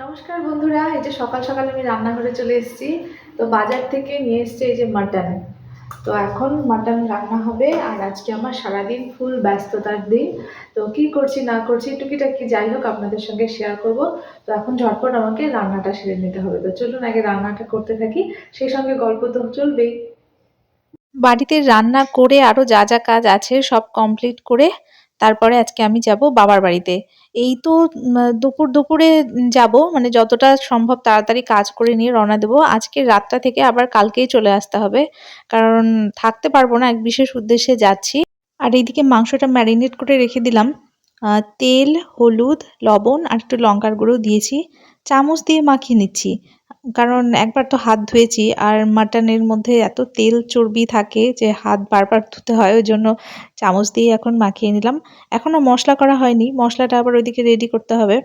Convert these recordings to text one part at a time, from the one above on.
নমস্কার বন্ধুরা, এই যে সকাল সকাল আমি রান্নাঘরে চলে এসেছি। তো বাজার থেকে নিয়ে এসেছি এই যে মাটন। তো এখন মাটন রান্না হবে আর আজকে আমার সারাদিন ফুল ব্যস্ততার দিন। তো কি করছি না করছি টুকিটাকি যাই হোক আপনাদের সঙ্গে শেয়ার করব। তো এখন ঝটপট আমাকে রান্নাটা সেরে নিতে হবে, তো চলুন আগে রান্নাটা করতে থাকি, সেই সঙ্গে গল্প তো চলবেই। বাড়িতে রান্না করে আরো যা যা কাজ আছে সব কমপ্লিট করে তারপরে আজকে আমি যাব বাবার বাড়িতে। এই তো দুপুর দুপুরে যাব, মানে যতটা সম্ভব তাড়াতাড়ি কাজ করে নিয়ে রওনা দেবো। আজকে রাতটা থেকে আবার কালকেই চলে আসতে হবে, কারণ থাকতে পারবো না, এক বিশেষ উদ্দেশ্যে যাচ্ছি। আর এইদিকে মাংসটা ম্যারিনেট করে রেখে দিলাম। তেল, হলুদ, লবণ আর একটু লঙ্কার গুঁড়ো দিয়েছি। চামচ দিয়ে মাখিয়ে নিচ্ছি, কারণ একবার তো হাত ধুয়েছি আর মাটনের মধ্যে এত তেল চর্বি থাকে যে হাত বারবার ধুতে হয়, ওই জন্য চামচ দিয়ে এখন মাখিয়ে নিলাম। এখনো মশলা করা হয়নি, মশলাটা আবার ওইদিকে রেডি করতে হবে।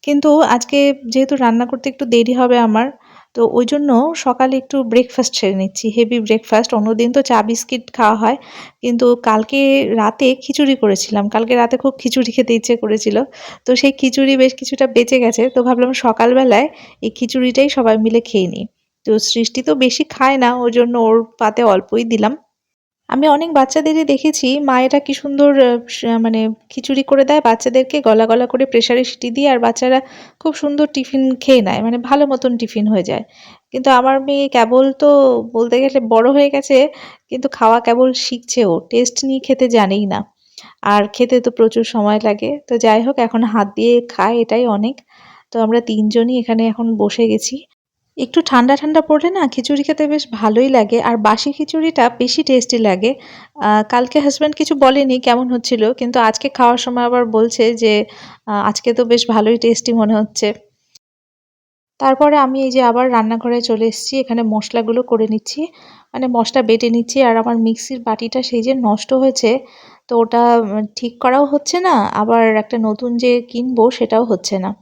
কিন্তু আজকে যেহেতু রান্না করতে একটু দেরি হবে আমার, তো ওই জন্য সকালে একটু ব্রেকফাস্ট সেরে নিচ্ছি, হেভি ব্রেকফাস্ট। অন্যদিন তো চা বিস্কিট খাওয়া হয়, কিন্তু কালকে রাতে খিচুড়ি করেছিলাম, কালকে রাতে খুব খিচুড়ি খেতে ইচ্ছে করেছিল। তো সেই খিচুড়ি বেশ কিছুটা বেঁচে গেছে, তো ভাবলাম সকালবেলায় এই খিচুড়িটাই সবাই মিলে খেয়ে নিই। তো সৃষ্টি তো বেশি খায় না, ওই জন্য ওর পাতে অল্পই দিলাম। আমি অনেক বাচ্চাদেরই দেখেছি মায়েরা কি সুন্দর মানে খিচুড়ি করে দেয় বাচ্চাদেরকে, গলা গলা করে প্রেসারে সিটি দিয়ে, আর বাচ্চারা খুব সুন্দর টিফিন খেয়ে নেয়, মানে ভালো মতন টিফিন হয়ে যায়। কিন্তু আমার মেয়ে কেবল তো বলতে গেলে বড় হয়ে গেছে, কিন্তু খাওয়া কেবল শিখছে, ও টেস্ট নিয়ে খেতে জানেই না। আর খেতে তো প্রচুর সময় লাগে, তো যাই হোক এখন হাত দিয়ে খায়, এটাই অনেক। তো আমরা তিনজনই এখানে এখন বসে গেছি। একটু ঠান্ডা ঠান্ডা পড়লে না খিচুড়ি খেতে বেশ ভালোই লাগে, আর বাসি খিচুড়িটা বেশি টেস্টি লাগে। কালকে হাজব্যান্ড কিছু বলেনি কেমন হচ্ছিল, কিন্তু আজকে খাওয়ার সময় আবার বলছে যে আজকে তো বেশ ভালোই টেস্টি মনে হচ্ছে। তারপরে আমি এই যে আবার রান্নাঘরে চলে এসেছি, এখানে মশলাগুলো করে নিচ্ছি, মানে মশলা বেটে নিচ্ছি। আর আমার মিক্সির বাটিটা সেই যে নষ্ট হয়েছে, তো ওটা ঠিক করাও হচ্ছে না, আবার একটা নতুন যে কিনবো সেটাও হচ্ছে না।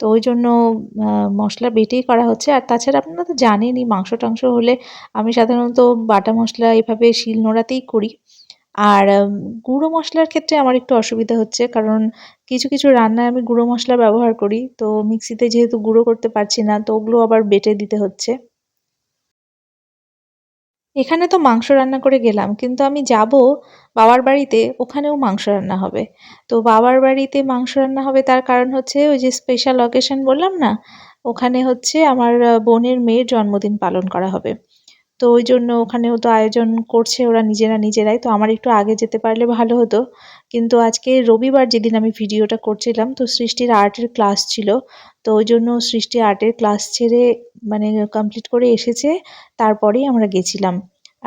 তো ওই জন্য মশলা বেটেই করা হচ্ছে। আর তাছাড়া আপনারা তো জানেনই, মাংস-টাংস হলে আমি সাধারণত বাটা মশলা এভাবে শিল-নোড়াতেই করি। আর গুঁড়ো মশলার ক্ষেত্রে আমার একটু অসুবিধা হচ্ছে, কারণ কিছু কিছু রান্নায় আমি গুঁড়ো মশলা ব্যবহার করি। তো মিক্সিতে যেহেতু গুঁড়ো করতে পারছি না, তো ওগুলো আবার বেটে দিতে হচ্ছে। এখানে তো মাংস রান্না করে গেলাম, কিন্তু আমি যাব বাবার বাড়িতে, ওখানেও মাংস রান্না হবে। তো বাবার বাড়িতে মাংস রান্না হবে তার কারণ হচ্ছে ওই যে স্পেশাল অকেশন বললাম না, ওখানে হচ্ছে আমার বোনের মেয়ের জন্মদিন পালন করা হবে। তো ওই জন্য ওখানেও তো আয়োজন করছে ওরা নিজেরাই। তো আমার একটু আগে যেতে পারলে ভালো হতো, কিন্তু আজকে রবিবার যেদিন আমি ভিডিওটা করছিলাম, তো সৃষ্টির আর্টের ক্লাস ছিল। তো ওই জন্য সৃষ্টি আর্টের ক্লাস ছেড়ে মানে কমপ্লিট করে এসেছে, তারপরেই আমরা গেছিলাম।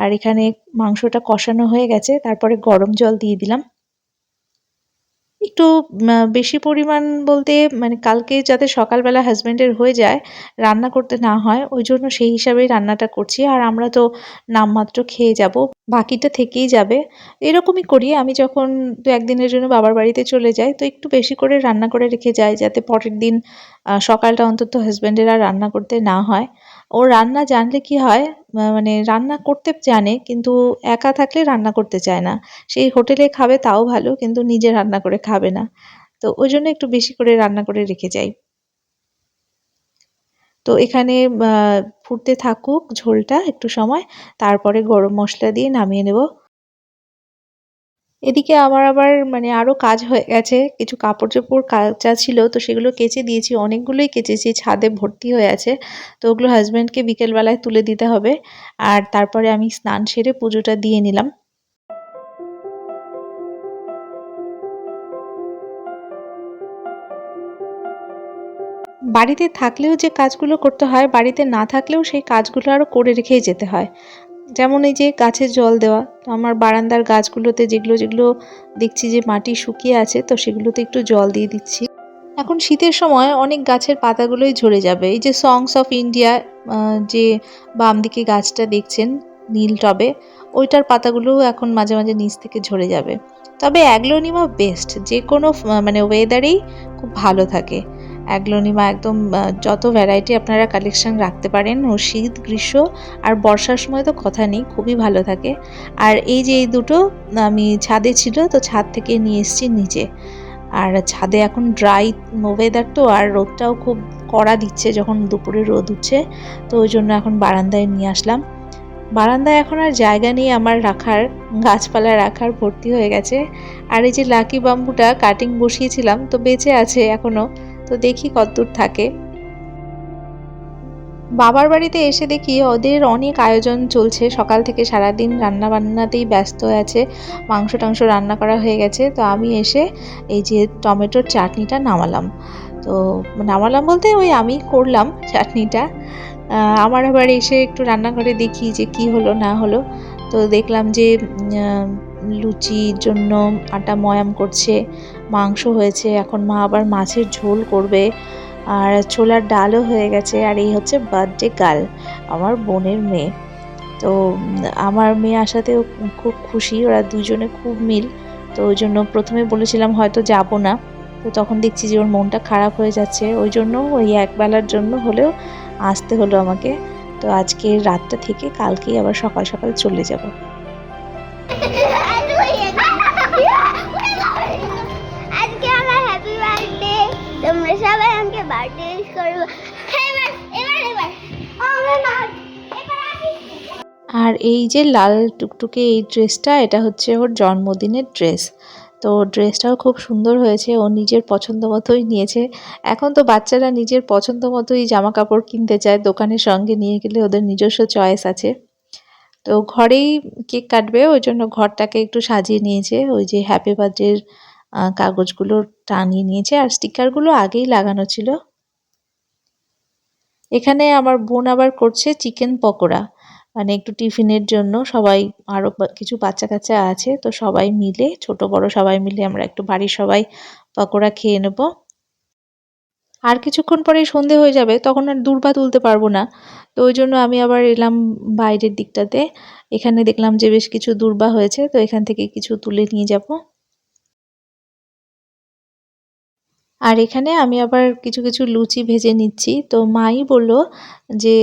আর এখানে মাংসটা কষানো হয়ে গেছে, তারপরে গরম জল দিয়ে দিলাম। একটু বেশি পরিমাণ বলতে, মানে কালকে যাতে সকালবেলা হাসব্যান্ডের হয়ে যায়, রান্না করতে না হয়, ওই জন্য সেই হিসাবেই রান্নাটা করছি। আর আমরা তো নামমাত্র খেয়ে যাব, বাকিটা থেকেই যাবে। এরকমই করি আমি, যখন ২-১ দিনের জন্য বাবার বাড়িতে চলে যাই, তো একটু বেশি করে রান্না করে রেখে যাই, যাতে পরের দিন সকালটা অন্তত হাসব্যান্ডের আর রান্না করতে না হয়। ও রান্না জানলে কি হয়, মানে রান্না করতে জানে, কিন্তু একা থাকলে রান্না করতে চায় না। সেই হোটেলে খাবে তাও ভালো, কিন্তু নিজে রান্না করে খাবে না। তো ওই জন্য একটু বেশি করে রান্না করে রেখে যাই। তো এখানে ফুটতে থাকুক ঝোলটা একটু সময়, তারপরে গরম মশলা দিয়ে নামিয়ে নেব। এদিকে আমার আবার মানে আরো কাজ হয়ে গেছে, কিছু কাপড়-চোপড় কাচা ছিল, তো সেগুলো কেচে দিয়েছি, অনেকগুলোই কেচেছি, ছাদে ভর্তি হয়ে আছে। তো ওগুলো হাসব্যান্ডকে বিকেল বেলায় তুলে দিতে হবে। আর তারপরে আমি স্নান সেরে পুজোটা দিয়ে নিলাম। বাড়িতে থাকলেও যে কাজগুলো করতে হয়, বাড়িতে না থাকলেও সেই কাজগুলো আরো করে রেখেই যেতে হয়। যেমন এই যে গাছে জল দেওয়া, তো আমার বারান্দার গাছগুলোতে যেগুলো দেখছি যে মাটি শুকিয়ে আছে, তো সেগুলোতে একটু জল দিয়ে দিচ্ছি। এখন শীতের সময় অনেক গাছের পাতাগুলোই ঝরে যাবে। এই যে সংস অফ ইন্ডিয়া, যে বাম দিকে গাছটা দেখছেন নীল টবে, ওইটার পাতাগুলোও এখন মাঝে মাঝে নিচ থেকে ঝরে যাবে। তবে অ্যাগ্লোনিমা বেস্ট, যে কোনো মানে ওয়েদারেই খুব ভালো থাকে। অ্যাগ্লোনিমা একদম যত ভ্যারাইটি আপনারা কালেকশন রাখতে পারেন, ও শীত, গ্রীষ্ম আর বর্ষার সময় তো কথা নেই, খুবই ভালো থাকে। আর এই যে এই দুটো আমি ছাদে ছিল, তো ছাদ থেকে নিয়ে এসেছি নিচে। আর ছাদে এখন ড্রাই ওয়েদার তো, আর রোদটাও খুব কড়া দিচ্ছে যখন দুপুরে রোদ উঠছে, তো ওই জন্য এখন বারান্দায় নিয়ে আসলাম। বারান্দায় এখন আর জায়গা নেই আমার রাখার, গাছপালা রাখার ভর্তি হয়ে গেছে। আর এই যে লাকি বাম্বুটা কাটিং বসিয়েছিলাম তো বেঁচে আছে এখনো, তো দেখি কতদূর থাকে। বাবার বাড়িতে এসে দেখি ওদের অনেক আয়োজন চলছে, সকাল থেকে সারাদিন রান্না বান্নাতেই ব্যস্ত আছে, মাংস টাংস রান্না করা হয়ে গেছে। তো আমি এসে এই যে টমেটোর চাটনিটা নামালাম, তো নামালাম বলতে ওই আমি করলাম চাটনিটা। আমার আবার এসে একটু রান্নাঘরে দেখি যে কি হলো না হলো, তো দেখলাম যে লুচির জন্য আটা ময়াম করছে, মাংস হয়েছে, এখন মা আবার মাছের ঝোল করবে, আর ছোলার ডালও হয়ে গেছে। আর এই হচ্ছে বার্থডে গার্ল, আমার বোনের মেয়ে। তো আমার মেয়ে আসাতেও খুব খুশি, ওরা দুজনে খুব মিল। তো ওই জন্য প্রথমে বলেছিলাম হয়তো যাব না, তো তখন দেখছি যে ওর মনটা খারাপ হয়ে যাচ্ছে, ওই জন্য ওই একবেলার জন্য হলেও আসতে হলো আমাকে। তো আজকে রাতটা থেকে কালকেই আবার সকাল সকাল চলে যাব। আজকে আমার হ্যাপি বার্থডে, তোমরা সবাই আমাকে বার্থডে উইশ করবে। আর এই যে লাল টুকটুকে এই ড্রেসটা, এটা হচ্ছে ওর জন্মদিনের ড্রেস। তো ড্রেসটাও খুব সুন্দর হয়েছে, ও নিজের পছন্দ মতোই নিয়েছে। এখন তো বাচ্চারা নিজের পছন্দ মতোই জামা কাপড় কিনতে চায়, দোকানের সঙ্গে নিয়ে গেলে ওদের নিজস্ব চয়েস আছে। তো ঘরেই কেক কাটবে, ওই জন্য ঘরটাকে একটু সাজিয়ে নিয়েছে, ওই যে হ্যাপি বার্থডের কাগজগুলো টানিয়ে নিয়েছে, আর স্টিকারগুলো আগেই লাগানো ছিল। এখানে আমার বোন আবার করছে চিকেন পকোড়া, মানে একটু টিফিনের জন্য সবাই, আরও কিছু বাচ্চা কাচ্চা আছে, তো সবাই মিলে, ছোট বড় সবাই মিলে আমরা একটু বাড়ির সবাই পকোড়া খেয়ে নেব। আর কিছুক্ষণ পরেই সন্ধে হয়ে যাবে, তখন আর দূর্বা তুলতে পারবো না, তো ওই জন্য আমি আবার এলাম বাইরের দিকটাতে। এখানে দেখলাম যে বেশ কিছু দূর্বা হয়েছে, তো এখান থেকে কিছু তুলে নিয়ে যাব। আর এখানে আমি আবার কিছু কিছু লুচি ভেজে নিচ্ছি। তো মাই বলল যে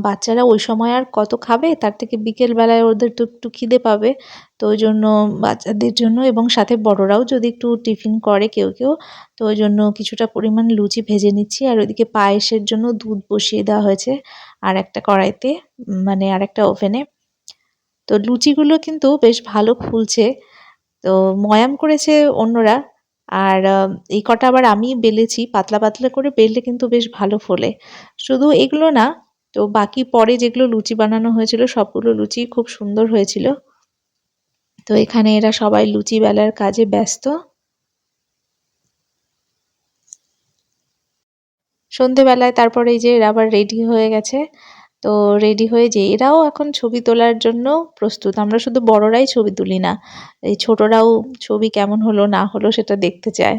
বাচ্চারা ওই সময় আর কত খাবে, তার থেকে বিকেল বেলায় ওদের তো একটু খিদে পাবে, তো ওই জন্য বাচ্চাদের জন্য এবং সাথে বড়রাও যদি একটু টিফিন করে কেউ কেউ, তো ওই জন্য কিছুটা পরিমাণ লুচি ভেজে নিচ্ছি। আর ওইদিকে পায়েসের জন্য দুধ বসিয়ে দেওয়া হয়েছে আর একটা কড়াইতে, মানে আর একটা ওভেনে। তো লুচিগুলো কিন্তু বেশ ভালো ফুলছে, তো ময়াম করেছে অন্যরা, আর এই কটা আবার আমি বেলেছি, পাতলা পাতলা করে বেললে কিন্তু বেশ ভালো ফোলে। শুধু এগুলো না, তো বাকি পরে যেগুলো লুচি বানানো হয়েছিল সবগুলো লুচি খুব সুন্দর হয়েছিল। তো এখানে এরা সবাই লুচি বেলার কাজে ব্যস্ত। সন্ধেবেলায় তারপরে এই যে এরা আবার রেডি হয়ে গেছে, তো রেডি হয়ে যে এরাও এখন ছবি তোলার জন্য প্রস্তুত। আমরা শুধু বড়রাই ছবি তুলি না, এই ছোটরাও ছবি কেমন হলো না হলো সেটা দেখতে চায়।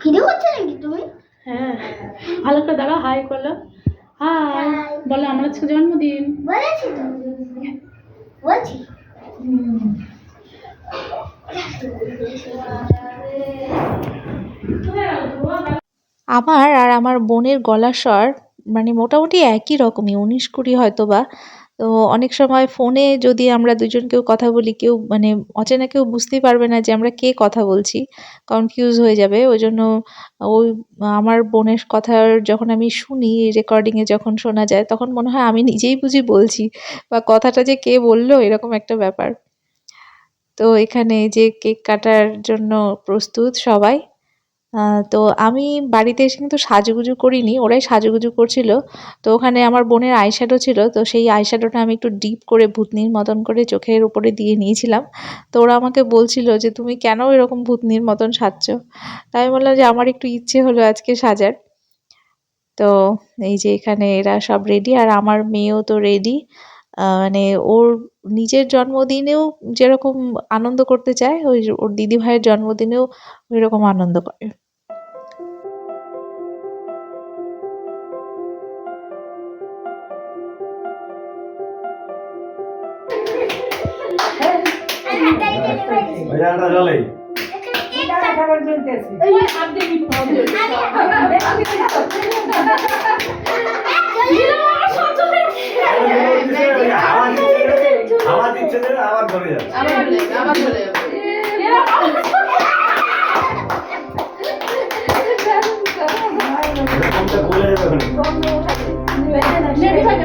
ভিডিও করছো নাকি তুমি? হ্যাঁ, ভালো করে দাঁড়াও, হাই করলো, হাই বলো, আমার আজকে জন্মদিন। বলেছি তো, বলছি। আমার আর আমার বোনের গলার স্বর মানে মোটামুটি একই রকমই, 19-20 হয়তো বা। তো অনেক সময় ফোনে যদি আমরা দুজন কেউ কথা বলি, কেউ মানে অচেনা কেউ বুঝতেই পারবে না যে আমরা কে কথা বলছি, কনফিউজ হয়ে যাবে। ওই জন্য ওই আমার বোনের কথা যখন আমি শুনি রেকর্ডিংয়ে, যখন শোনা যায় তখন মনে হয় আমি নিজেই বুঝি বলছি, বা কথাটা যে কে বললো এরকম একটা ব্যাপার। তো এখানে এই যে কেক কাটার জন্য প্রস্তুত সবাই। তো আমি বাড়িতে এসে কিন্তু সাজুগুজু করিনি, ওরাই সাজুগুজু করছিল। তো ওখানে আমার বোনের আইশ্যাডো ছিল, তো সেই আইশ্যাডোটা আমি একটু ডিপ করে ভূতনির মতন করে চোখের উপরে দিয়ে নিয়েছিলাম। তো ওরা আমাকে বলছিল যে তুমি কেন এরকম ভূতনির মতন সাজছো, তাই আমি বললাম যে আমার একটু ইচ্ছে হলো আজকে সাজার। তো এই যে এখানে এরা সব রেডি, আর আমার মেয়েও তো রেডি। মানে ওর নিজের জন্মদিনেও যেরকম আনন্দ করতে চায়, ওই ওর দিদি ভাইয়ের জন্মদিনেও ওই রকম আনন্দ করে।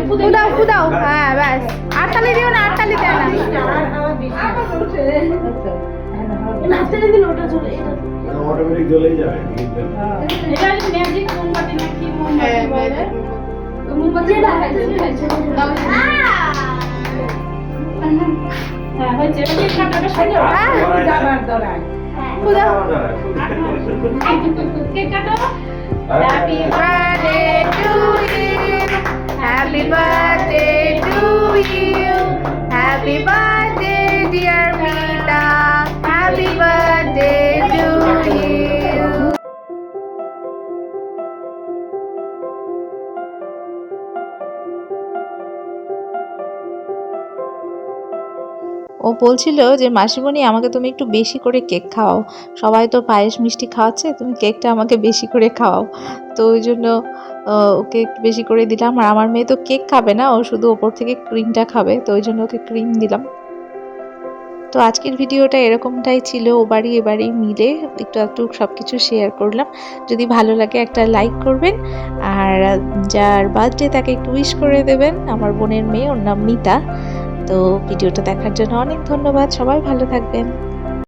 ফুদাও ফুদাও, হ্যাঁ ব্যাস। আর তালি দিও না, আর তালি দেয় না। অটোমেটিক জ্বলেই যাবে। এটা ম্যাজিক মোমবাতি না কি মোমবাতি বলে? মোমবাতি হ্যাঁ হয়েছে। কেক কাটাটা সাজাও। ফুদাও। কেক কাটো। Happy birthday to you. Happy birthday to you. Happy birthday dear Mita. Happy birthday to you. ও বলছিল যে মাসিমণি আমাকে তুমি একটু বেশি করে কেক খাওয়াও, সবাই তো পায়েস মিষ্টি খাওয়াচ্ছে, তুমি কেকটা আমাকে বেশি করে খাওয়াও। তো ওই জন্য ওকে একটু বেশি করে দিলাম। আর আমার মেয়ে তো কেক খাবে না, ও শুধু ওপর থেকে ক্রিমটা খাবে, তো ওই জন্য ওকে ক্রিম দিলাম। তো আজকের ভিডিওটা এরকমটাই ছিল, ও বাড়ি এ বাড়ি মিলে একটু একটু সব কিছু শেয়ার করলাম। যদি ভালো লাগে একটা লাইক করবেন, আর যার বার্থডে তাকে একটু উইশ করে দেবেন। আমার বোনের মেয়ে, ওর নাম মিতা। তো ভিডিওটা দেখার জন্য অনেক ধন্যবাদ, সবাই ভালো থাকবেন।